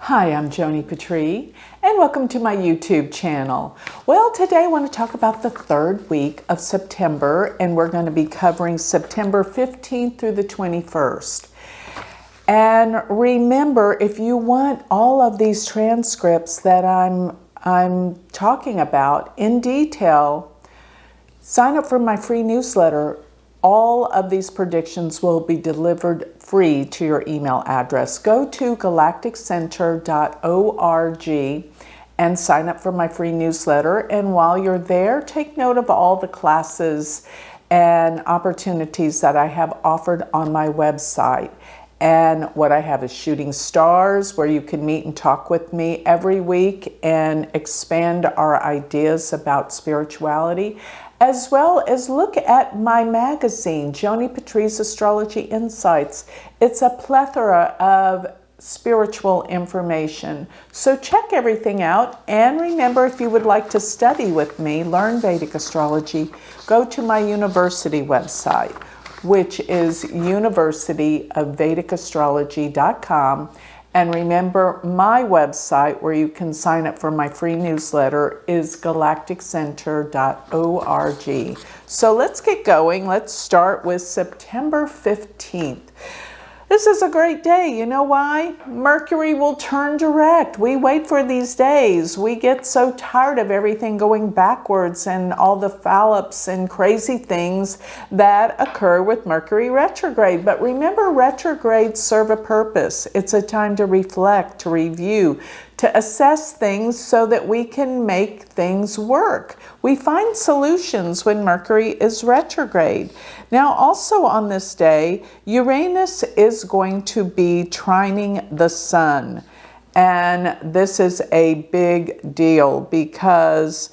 Hi, I'm Joni Patry, and welcome to my YouTube channel. Well, today I want to talk about the third week of September, and we're going to be covering September 15th through the 21st. And remember, if you want all of these transcripts that I'm talking about in detail, sign up for my free newsletter. All of these predictions will be delivered free to your email address. Go to galacticcenter.org and sign up for my free newsletter. And while you're there, take note of all the classes and opportunities that I have offered on my website. And what I have is Shooting Stars, where you can meet and talk with me every week and expand our ideas about spirituality, as well as look at my magazine, Joni Patry's Astrology Insights. It's a plethora of spiritual information. So check everything out. And remember, if you would like to study with me, learn Vedic astrology, go to my university website, which is universityofvedicastrology.com. And remember, my website where you can sign up for my free newsletter is galacticcenter.org. So let's get going. Let's start with September 15th. This is a great day. You know why? Mercury will turn direct. We wait for these days. We get so tired of everything going backwards and all the foul-ups and crazy things that occur with Mercury retrograde. But remember, retrogrades serve a purpose. It's a time to reflect, to review, to assess things so that we can make things work. We find solutions when Mercury is retrograde. Now, also on this day, Uranus is going to be trining the sun. And this is a big deal because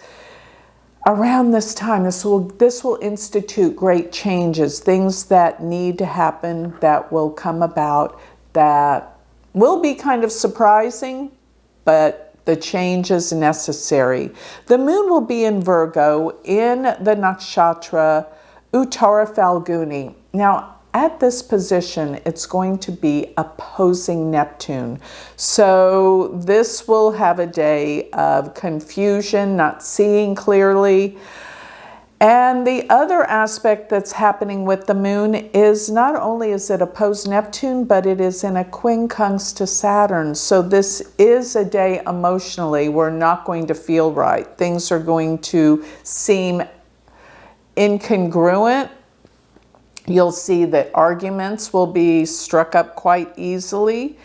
around this time, this will institute great changes, things that need to happen, that will come about, that will be kind of surprising, but the change is necessary. The moon will be in Virgo in the nakshatra Uttara Falguni. Now, at this position, it's going to be opposing Neptune. So this will have a day of confusion, not seeing clearly. And the other aspect that's happening with the moon is not only is it opposed Neptune, but it is in a quincunx to Saturn. So this is a day emotionally we're not going to feel right. Things are going to seem incongruent. You'll see that arguments will be struck up quite easily.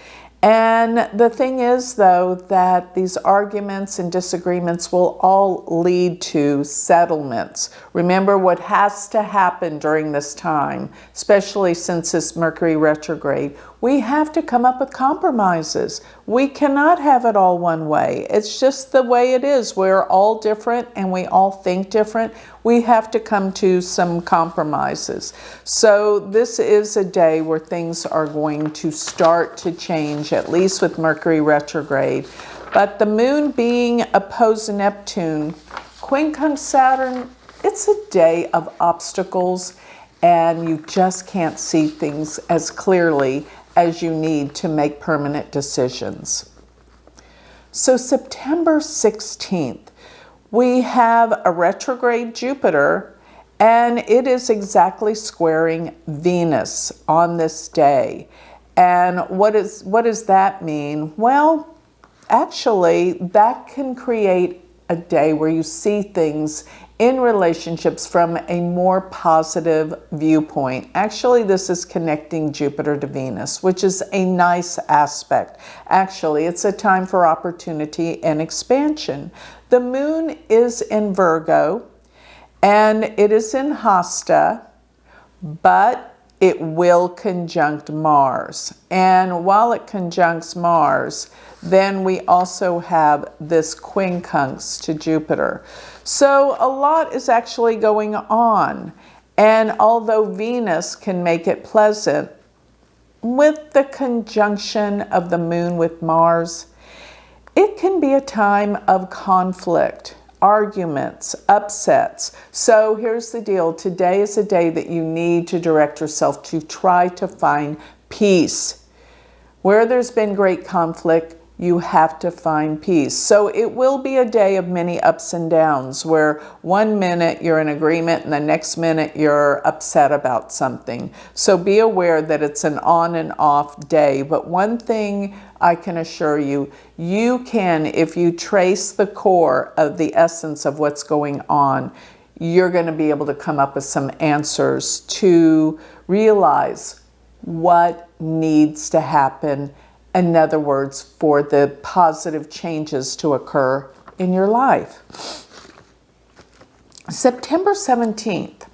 And the thing is, though, that these arguments and disagreements will all lead to settlements. Remember what has to happen during this time, especially since it's Mercury retrograde. We have to come up with compromises. We cannot have it all one way. It's just the way it is. We're all different and we all think different. We have to come to some compromises. So this is a day where things are going to start to change, at least with Mercury retrograde. But the moon being opposed to Neptune, quincunx Saturn, it's a day of obstacles and you just can't see things as clearly as you need to make permanent decisions. So September 16th, we have a retrograde Jupiter, and it is exactly squaring Venus on this day. And what does that mean? Well, actually, that can create a day where you see things in relationships from a more positive viewpoint. Actually, this is connecting Jupiter to Venus, which is a nice aspect. Actually, it's a time for opportunity and expansion. The moon is in Virgo, and it is in Hasta, but it will conjunct Mars. And while it conjuncts Mars, then we also have this quincunx to Jupiter. So a lot is actually going on. And although Venus can make it pleasant, with the conjunction of the moon with Mars, it can be a time of conflict, arguments, upsets. So here's the deal. Today is a day that you need to direct yourself to try to find peace. Where there's been great conflict, you have to find peace. So it will be a day of many ups and downs, where one minute you're in agreement and the next minute you're upset about something. So be aware that it's an on and off day. But one thing I can assure you, you can, if you trace the core of the essence of what's going on, you're going to be able to come up with some answers to realize what needs to happen. In other words, for the positive changes to occur in your life. September 17th.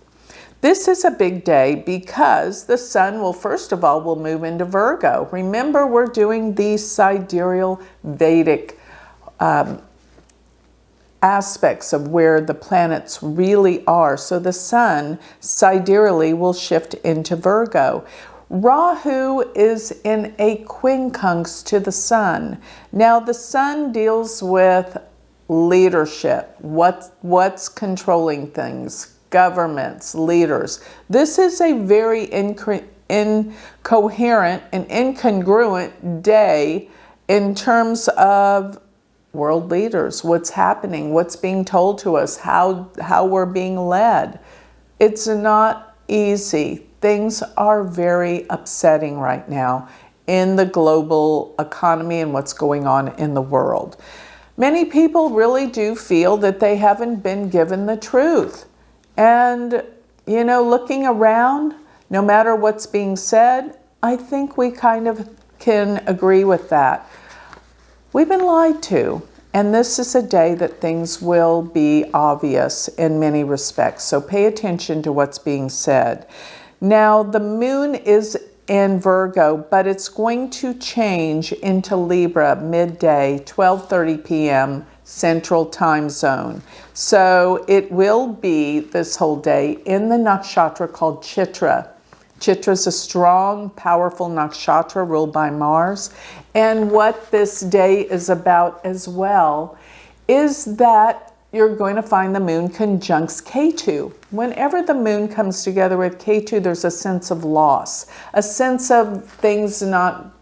This is a big day because the sun will, first of all, will move into Virgo. Remember, we're doing the sidereal Vedic aspects of where the planets really are. So the sun sidereally will shift into Virgo. Rahu is in a quincunx to the sun. Now the sun deals with leadership, what's controlling things, governments, leaders. This is a very incoherent and incongruent day in terms of world leaders, what's happening, what's being told to us, how we're being led. It's not easy. Things are very upsetting right now in the global economy and what's going on in the world. Many people really do feel that they haven't been given the truth. And, looking around, no matter what's being said, I think we kind of can agree with that. We've been lied to, and this is a day that things will be obvious in many respects. So pay attention to what's being said. Now, the moon is in Virgo, but it's going to change into Libra midday, 12:30 p.m. Central Time Zone. So it will be this whole day in the nakshatra called Chitra. Chitra is a strong, powerful nakshatra ruled by Mars. And what this day is about as well is that you're going to find the moon conjuncts Ketu. Whenever the moon comes together with Ketu, there's a sense of loss, a sense of things not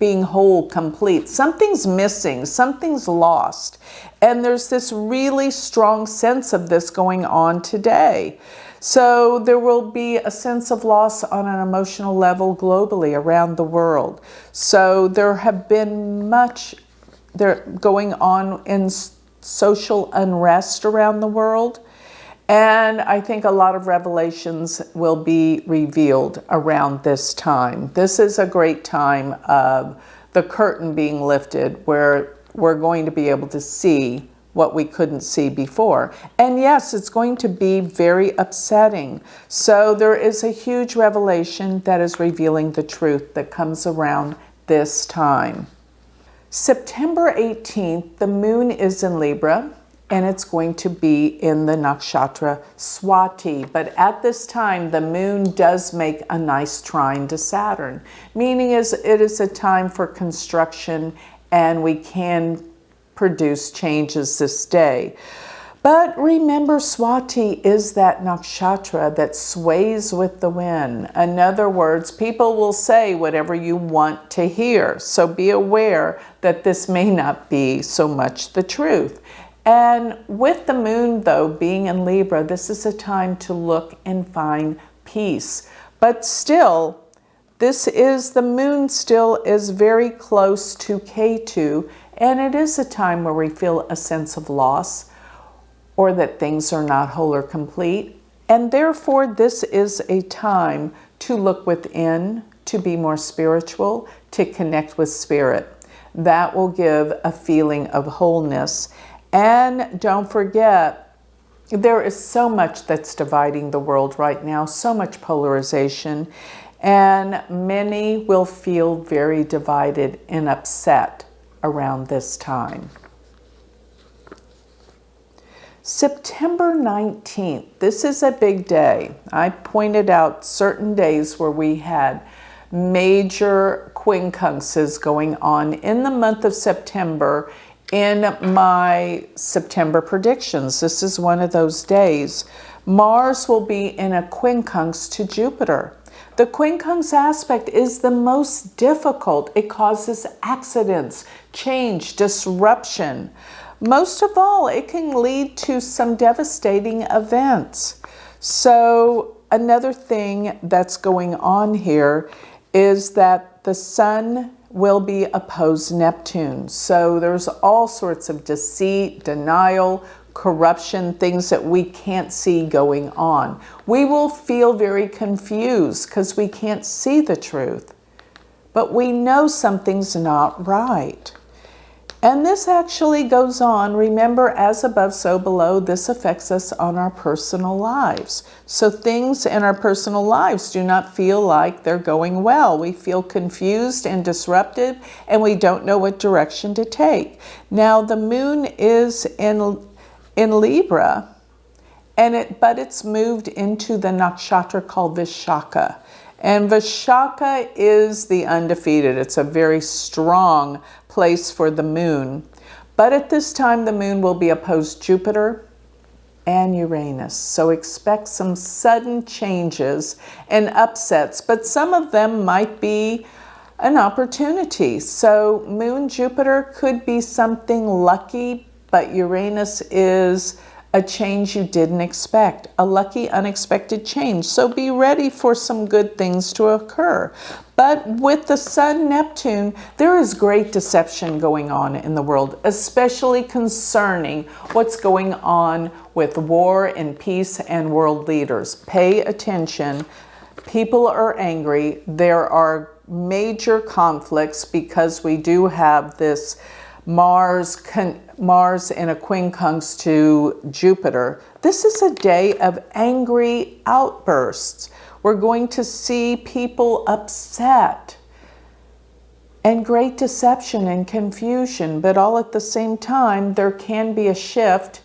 being whole, complete. Something's missing, something's lost. And there's this really strong sense of this going on today. So there will be a sense of loss on an emotional level globally around the world. So there have been much going on in social unrest around the world. And I think a lot of revelations will be revealed around this time. This is a great time of the curtain being lifted, where we're going to be able to see what we couldn't see before. And yes, it's going to be very upsetting. So there is a huge revelation that is revealing the truth that comes around this time. September 18th, the moon is in Libra, and it's going to be in the nakshatra Swati. But at this time, the moon does make a nice trine to Saturn, meaning it is a time for construction, and we can produce changes this day. But remember, Swati is that nakshatra that sways with the wind. In other words, people will say whatever you want to hear. So be aware that this may not be so much the truth. And with the moon, though, being in Libra, this is a time to look and find peace. But still, the moon still is very close to Ketu, and it is a time where we feel a sense of loss, or that things are not whole or complete. And therefore, this is a time to look within, to be more spiritual, to connect with spirit. That will give a feeling of wholeness. And don't forget, there is so much that's dividing the world right now, so much polarization, and many will feel very divided and upset around this time. September 19th, this is a big day. I pointed out certain days where we had major quincunxes going on in the month of September in my September predictions. This is one of those days. Mars will be in a quincunx to Jupiter. The quincunx aspect is the most difficult. It causes accidents, change, disruption. Most of all, it can lead to some devastating events. So another thing that's going on here is that the sun will be opposed Neptune. So there's all sorts of deceit, denial, corruption, things that we can't see going on. We will feel very confused because we can't see the truth, but we know something's not right. And this actually goes on. Remember, as above, so below, this affects us on our personal lives. So things in our personal lives do not feel like they're going well. We feel confused and disrupted, and we don't know what direction to take. Now, the moon is in Libra, but it's moved into the nakshatra called Vishaka. And Vishaka is the undefeated. It's a very strong place for the moon. But at this time, the moon will be opposed Jupiter and Uranus. So expect some sudden changes and upsets, but some of them might be an opportunity. So moon Jupiter could be something lucky, but Uranus is a change you didn't expect, a lucky, unexpected change. So be ready for some good things to occur. But with the Sun, Neptune, there is great deception going on in the world, especially concerning what's going on with war and peace and world leaders. Pay attention. People are angry. There are major conflicts because we do have this Mars in a quincunx to Jupiter. This is a day of angry outbursts. We're going to see people upset and great deception and confusion, but all at the same time, there can be a shift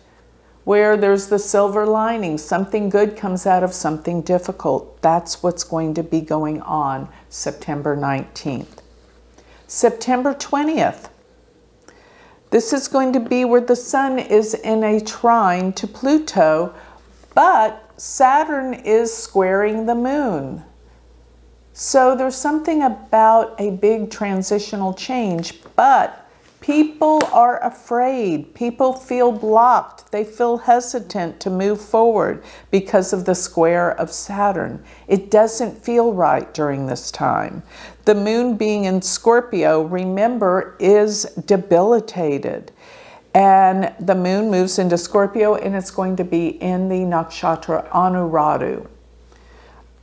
where there's the silver lining. Something good comes out of something difficult. That's what's going to be going on September 19th. September 20th. This is going to be where the sun is in a trine to Pluto, but Saturn is squaring the moon. So there's something about a big transitional change, but people are afraid. People feel blocked. They feel hesitant to move forward because of the square of Saturn. It doesn't feel right during this time. The moon being in Scorpio, remember, is debilitated. And the moon moves into Scorpio, and it's going to be in the nakshatra Anuradha.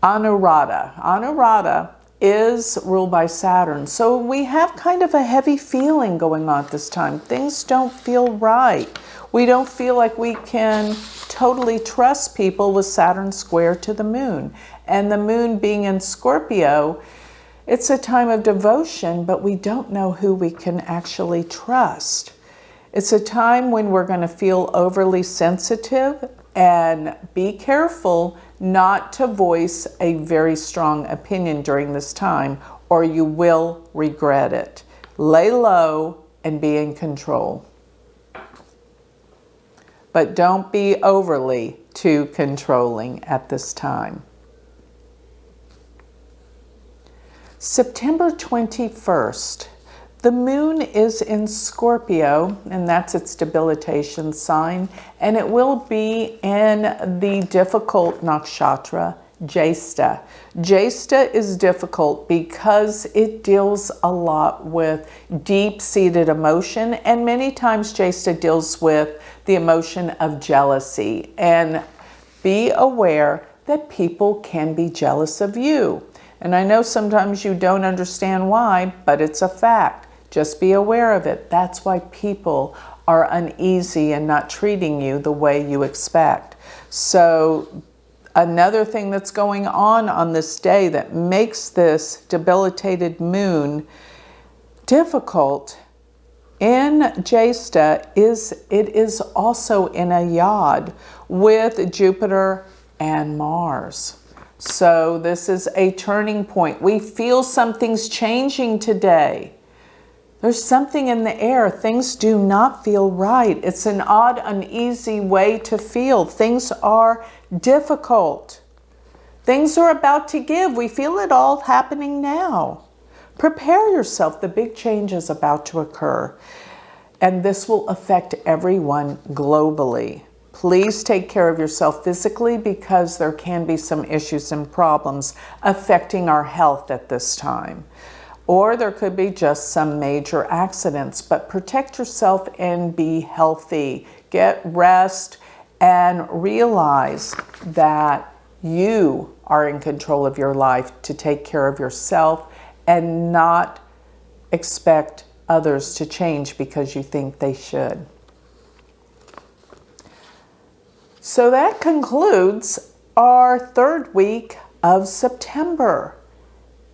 Anuradha is ruled by Saturn. So we have kind of a heavy feeling going on at this time. Things don't feel right. We don't feel like we can totally trust people with Saturn square to the moon. And the moon being in Scorpio, it's a time of devotion, but we don't know who we can actually trust. It's a time when we're going to feel overly sensitive, and be careful not to voice a very strong opinion during this time, or you will regret it. Lay low and be in control. But don't be overly too controlling at this time. September 21st. The moon is in Scorpio, and that's its debilitation sign, and it will be in the difficult nakshatra, Jyeshta. Jyeshta is difficult because it deals a lot with deep-seated emotion, and many times Jyeshta deals with the emotion of jealousy. And be aware that people can be jealous of you. And I know sometimes you don't understand why, but it's a fact. Just be aware of it. That's why people are uneasy and not treating you the way you expect. So another thing that's going on this day that makes this debilitated moon difficult in Jyeshta is it is also in a yod with Jupiter and Mars. So this is a turning point. We feel something's changing today. There's something in the air. Things do not feel right. It's an odd, uneasy way to feel. Things are difficult. Things are about to give. We feel it all happening now. Prepare yourself. The big change is about to occur. And this will affect everyone globally. Please take care of yourself physically because there can be some issues and problems affecting our health at this time. Or there could be just some major accidents, but protect yourself and be healthy. Get rest and realize that you are in control of your life to take care of yourself and not expect others to change because you think they should. So that concludes our third week of September.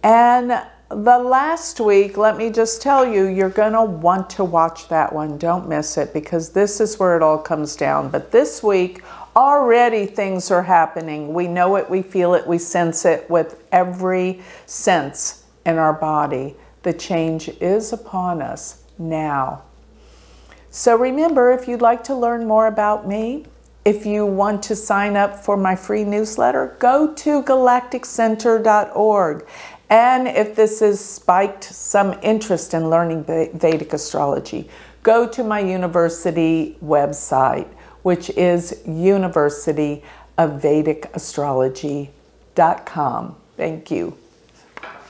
And the last week, let me just tell you, you're going to want to watch that one. Don't miss it because this is where it all comes down. But this week, already things are happening. We know it, we feel it, we sense it with every sense in our body. The change is upon us now. So remember, if you'd like to learn more about me, if you want to sign up for my free newsletter, go to galacticcenter.org. And if this has spiked some interest in learning Vedic astrology, go to my university website, which is universityofvedicastrology.com. Thank you.